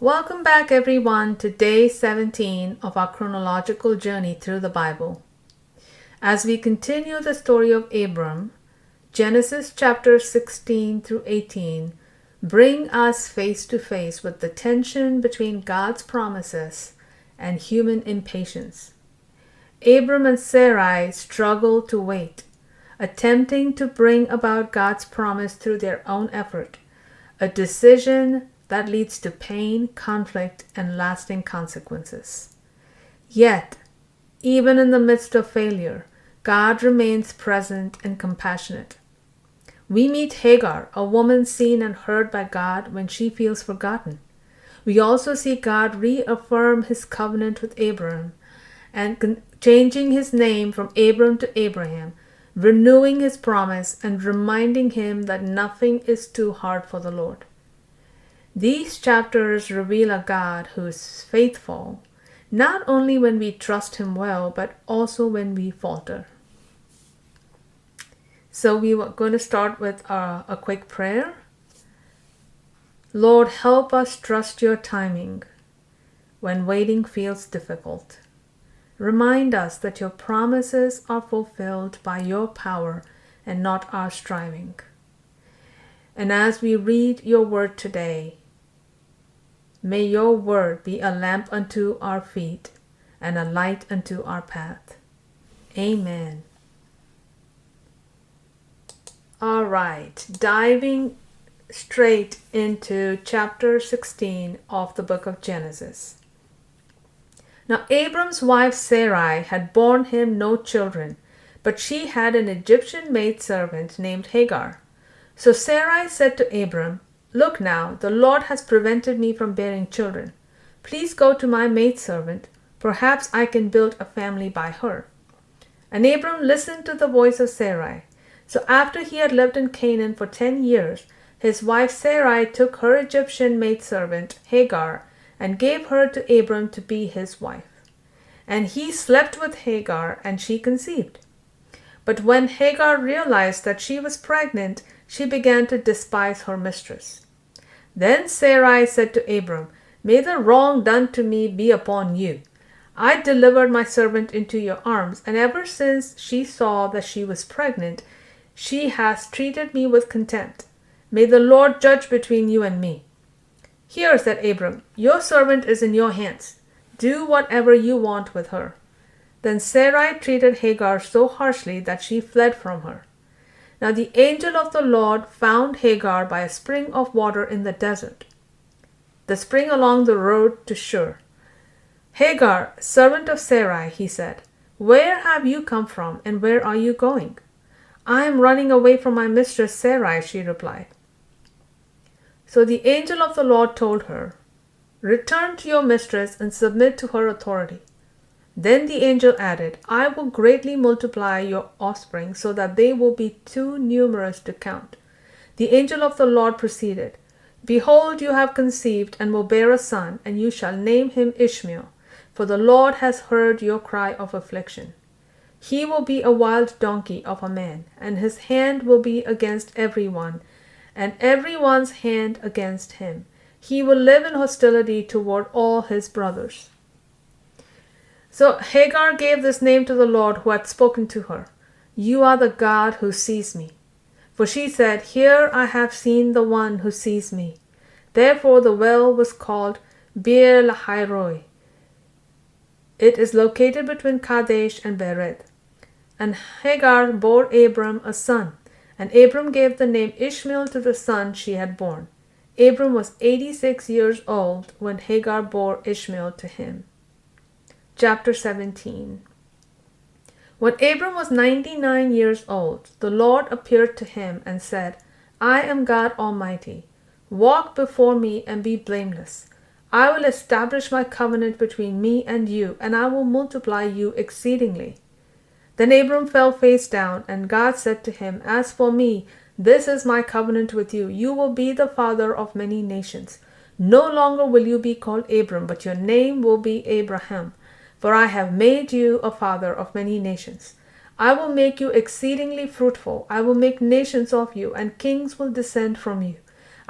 Welcome back, everyone, to day 17 of our chronological journey through the Bible. As we continue the story of Abram, Genesis chapter 16 through 18 bring us face to face with the tension between God's promises and human impatience. Abram and Sarai struggle to wait, attempting to bring about God's promise through their own effort, a decision that leads to pain, conflict, and lasting consequences. Yet, even in the midst of failure, God remains present and compassionate. We meet Hagar, a woman seen and heard by God when she feels forgotten. We also see God reaffirm his covenant with Abram and changing his name from Abram to Abraham, renewing his promise and reminding him that nothing is too hard for the Lord. These chapters reveal a God who is faithful, not only when we trust him well, but also when we falter. So we were going to start with a quick prayer. Lord, help us trust your timing when waiting feels difficult. Remind us that your promises are fulfilled by your power and not our striving. And as we read your word today, may your word be a lamp unto our feet and a light unto our path. Amen. All right, diving straight into chapter 16 of the book of Genesis. Now Abram's wife Sarai had borne him no children, but she had an Egyptian maidservant named Hagar. So Sarai said to Abram, "Look now, the Lord has prevented me from bearing children. Please go to my maidservant. Perhaps I can build a family by her." And Abram listened to the voice of Sarai. So after he had lived in Canaan for 10 years, his wife Sarai took her Egyptian maidservant Hagar and gave her to Abram to be his wife. And he slept with Hagar, and she conceived. But when Hagar realized that she was pregnant, she began to despise her mistress. Then Sarai said to Abram, "May the wrong done to me be upon you. I delivered my servant into your arms, and ever since she saw that she was pregnant, she has treated me with contempt. May the Lord judge between you and me." "Here," said Abram, "your servant is in your hands. Do whatever you want with her." Then Sarai treated Hagar so harshly that she fled from her. Now the angel of the Lord found Hagar by a spring of water in the desert, the spring along the road to Shur. "Hagar, servant of Sarai," he said, "where have you come from, and where are you going?" "I am running away from my mistress Sarai," she replied. So the angel of the Lord told her, "Return to your mistress and submit to her authority." Then the angel added, "I will greatly multiply your offspring so that they will be too numerous to count." The angel of the Lord proceeded, "Behold, you have conceived and will bear a son, and you shall name him Ishmael, for the Lord has heard your cry of affliction. He will be a wild donkey of a man, and his hand will be against everyone, and everyone's hand against him. He will live in hostility toward all his brothers." So Hagar gave this name to the Lord who had spoken to her, "You are the God who sees me." For she said, "Here I have seen the one who sees me." Therefore the well was called Beer Lahairoi. It is located between Kadesh and Bered. And Hagar bore Abram a son, and Abram gave the name Ishmael to the son she had born. Abram was 86 years old when Hagar bore Ishmael to him. Chapter 17. When Abram was 99 years old, the Lord appeared to him and said, "I am God Almighty. Walk before me and be blameless. I will establish my covenant between me and you, and I will multiply you exceedingly." Then Abram fell face down, and God said to him, "As for me, this is my covenant with you. You will be the father of many nations. No longer will you be called Abram, but your name will be Abraham, for I have made you a father of many nations. I will make you exceedingly fruitful. I will make nations of you, and kings will descend from you.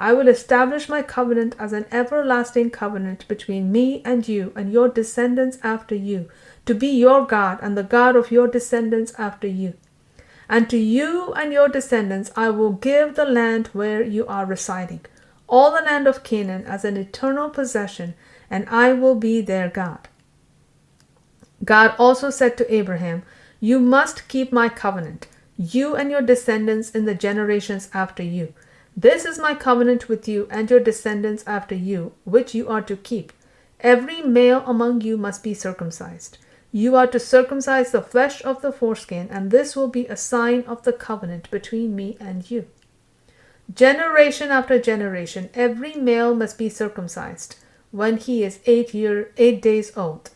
I will establish my covenant as an everlasting covenant between me and you and your descendants after you, to be your God and the God of your descendants after you. And to you and your descendants I will give the land where you are residing, all the land of Canaan as an eternal possession, and I will be their God. God also said to Abraham, You must keep my covenant, you and your descendants in the generations after you. This is my covenant with you and your descendants after you, which you are to keep. Every male among you must be circumcised. You are to circumcise the flesh of the foreskin, and this will be a sign of the covenant between me and you. Generation after generation, every male must be circumcised when he is 8 days old,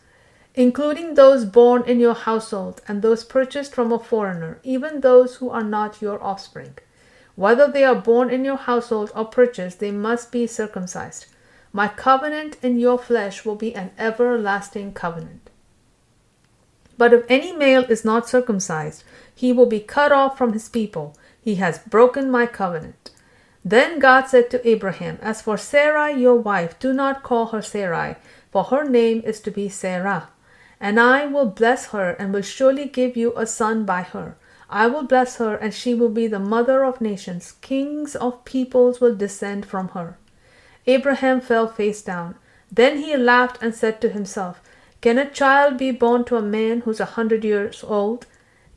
including those born in your household and those purchased from a foreigner, even those who are not your offspring. Whether they are born in your household or purchased, they must be circumcised. My covenant in your flesh will be an everlasting covenant. But if any male is not circumcised, he will be cut off from his people. He has broken my covenant. Then God said to Abraham, As for Sarai your wife, do not call her Sarai, for her name is to be Sarah. And I will bless her, and will surely give you a son by her. I will bless her, and she will be the mother of nations. Kings of peoples will descend from her. Abraham fell face down. Then he laughed and said to himself, Can a child be born to a man who's 100 years old?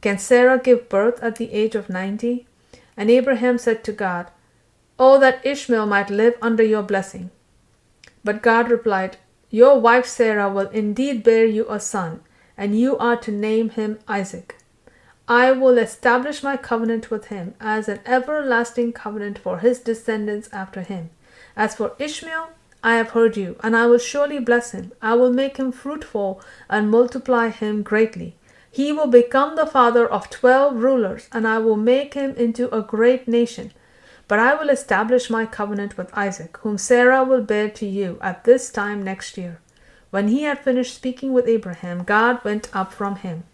Can Sarah give birth at the age of 90? And Abraham said to God, Oh, that Ishmael might live under your blessing. But God replied, Your wife Sarah will indeed bear you a son, and you are to name him Isaac. I will establish my covenant with him as an everlasting covenant for his descendants after him. As for Ishmael, I have heard you, and I will surely bless him. I will make him fruitful and multiply him greatly. He will become the father of 12 rulers, and I will make him into a great nation. But I will establish my covenant with Isaac, whom Sarah will bear to you at this time next year. When he had finished speaking with Abraham, God went up from him.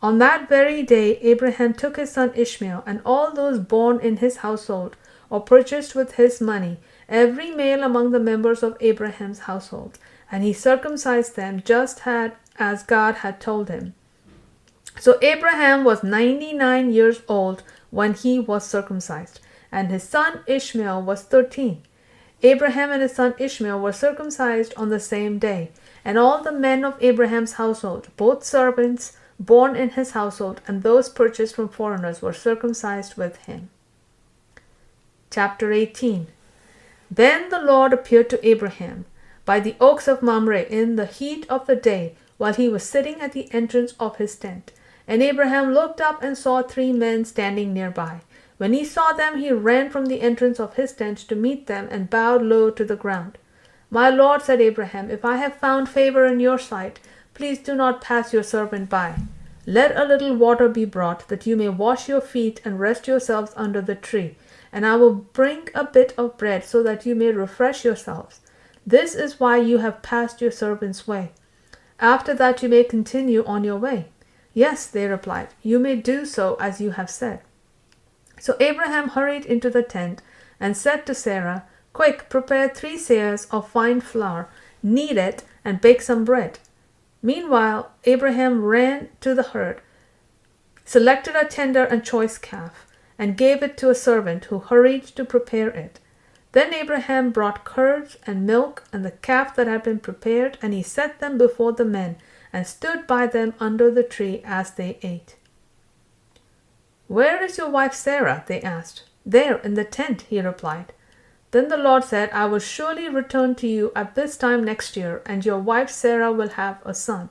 On that very day, Abraham took his son Ishmael and all those born in his household or purchased with his money, every male among the members of Abraham's household, and he circumcised them just as God had told him. So Abraham was 99 years old when he was circumcised, and his son Ishmael was 13. Abraham and his son Ishmael were circumcised on the same day, and all the men of Abraham's household, both servants born in his household and those purchased from foreigners, were circumcised with him. Chapter 18. Then the Lord appeared to Abraham by the oaks of Mamre in the heat of the day, while he was sitting at the entrance of his tent. And Abraham looked up and saw 3 men standing nearby. When he saw them, he ran from the entrance of his tent to meet them and bowed low to the ground. My Lord, said Abraham, if I have found favor in your sight, please do not pass your servant by. Let a little water be brought, that you may wash your feet and rest yourselves under the tree. And I will bring a bit of bread, so that you may refresh yourselves. This is why you have passed your servant's way. After that you may continue on your way. Yes, they replied, you may do so as you have said. So Abraham hurried into the tent and said to Sarah, Quick, prepare 3 seahs of fine flour, knead it, and bake some bread. Meanwhile, Abraham ran to the herd, selected a tender and choice calf, and gave it to a servant who hurried to prepare it. Then Abraham brought curds and milk and the calf that had been prepared, and he set them before the men, and stood by them under the tree as they ate. Where is your wife Sarah? They asked. There, in the tent, he replied. Then the Lord said, I will surely return to you at this time next year, and your wife Sarah will have a son.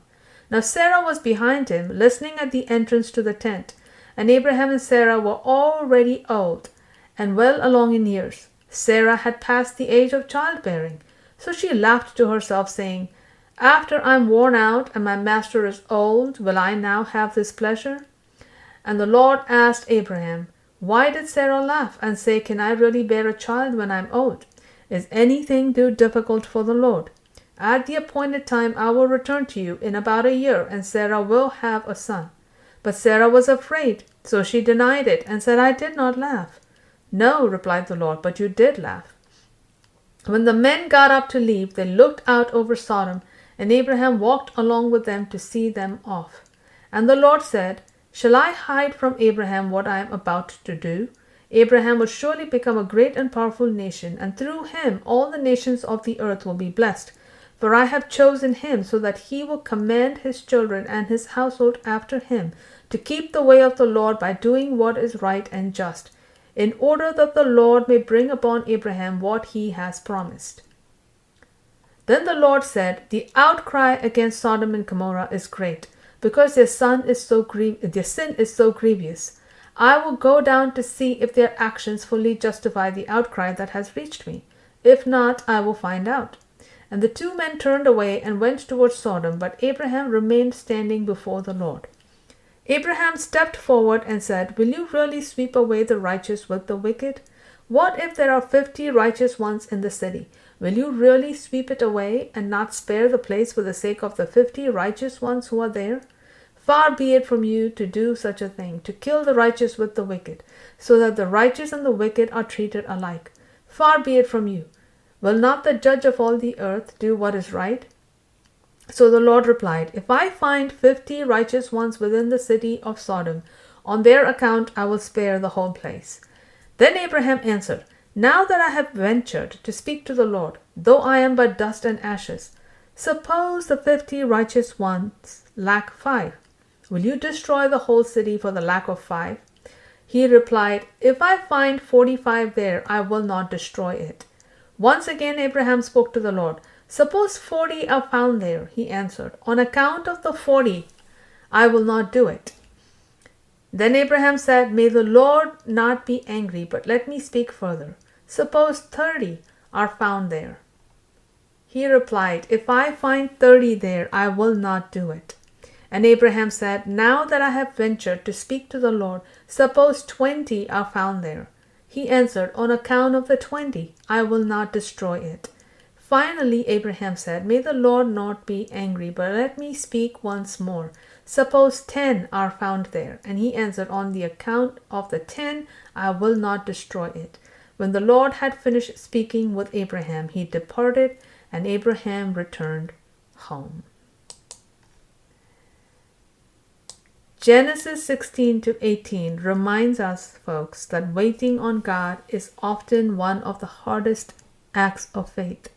Now Sarah was behind him, listening at the entrance to the tent, and Abraham and Sarah were already old and well along in years. Sarah had passed the age of childbearing, so she laughed to herself, saying, After I am worn out and my master is old, will I now have this pleasure? And the Lord asked Abraham, Why did Sarah laugh and say, Can I really bear a child when I am old? Is anything too difficult for the Lord? At the appointed time I will return to you in about a year, and Sarah will have a son. But Sarah was afraid, so she denied it and said, I did not laugh. No, replied the Lord, but you did laugh. When the men got up to leave, they looked out over Sodom, and Abraham walked along with them to see them off. And the Lord said, "Shall I hide from Abraham what I am about to do? Abraham will surely become a great and powerful nation, and through him all the nations of the earth will be blessed. For I have chosen him so that he will command his children and his household after him to keep the way of the Lord by doing what is right and just, in order that the Lord may bring upon Abraham what he has promised." Then the Lord said, "The outcry against Sodom and Gomorrah is great, because their sin is so grievous. I will go down to see if their actions fully justify the outcry that has reached me. If not, I will find out." And the two men turned away and went towards Sodom, but Abraham remained standing before the Lord. Abraham stepped forward and said, "Will you really sweep away the righteous with the wicked? What if there are 50 righteous ones in the city? Will you really sweep it away and not spare the place for the sake of the 50 righteous ones who are there? Far be it from you to do such a thing, to kill the righteous with the wicked, so that the righteous and the wicked are treated alike. Far be it from you. Will not the judge of all the earth do what is right?" So the Lord replied, "If I find 50 righteous ones within the city of Sodom, on their account I will spare the whole place." Then Abraham answered, "Now that I have ventured to speak to the Lord, though I am but dust and ashes, suppose the 50 righteous ones lack 5. Will you destroy the whole city for the lack of 5? He replied, "If I find 45 there, I will not destroy it." Once again Abraham spoke to the Lord. "Suppose 40 are found there," he answered. "On account of the 40, I will not do it." Then Abraham said, "May the Lord not be angry, but let me speak further. Suppose 30 are found there." He replied, "If I find 30 there, I will not do it." And Abraham said, "Now that I have ventured to speak to the Lord, suppose 20 are found there." He answered, "On account of the 20, I will not destroy it." Finally Abraham said, "May the Lord not be angry, but let me speak once more. Suppose 10 are found there." And he answered, "On the account of the 10, I will not destroy it." When the Lord had finished speaking with Abraham, he departed, and Abraham returned home. Genesis 16 to 18 reminds us, folks, that waiting on God is often one of the hardest acts of faith.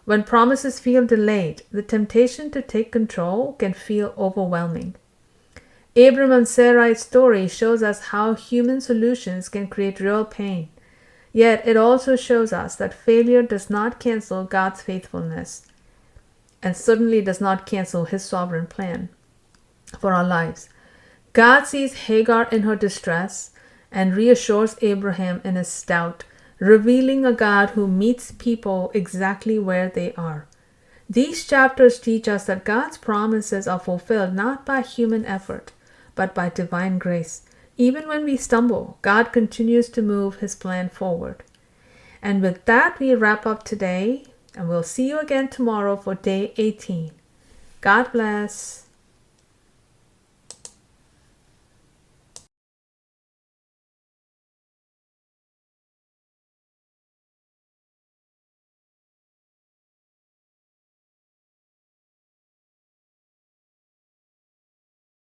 When promises feel delayed, the temptation to take control can feel overwhelming. Abram and Sarai's story shows us how human solutions can create real pain. Yet it also shows us that failure does not cancel God's faithfulness, and certainly does not cancel His sovereign plan for our lives. God sees Hagar in her distress and reassures Abraham in his doubt, revealing a God who meets people exactly where they are. These chapters teach us that God's promises are fulfilled not by human effort, but by divine grace. Even when we stumble, God continues to move His plan forward. And with that, we wrap up today, and we'll see you again tomorrow for day 18. God bless.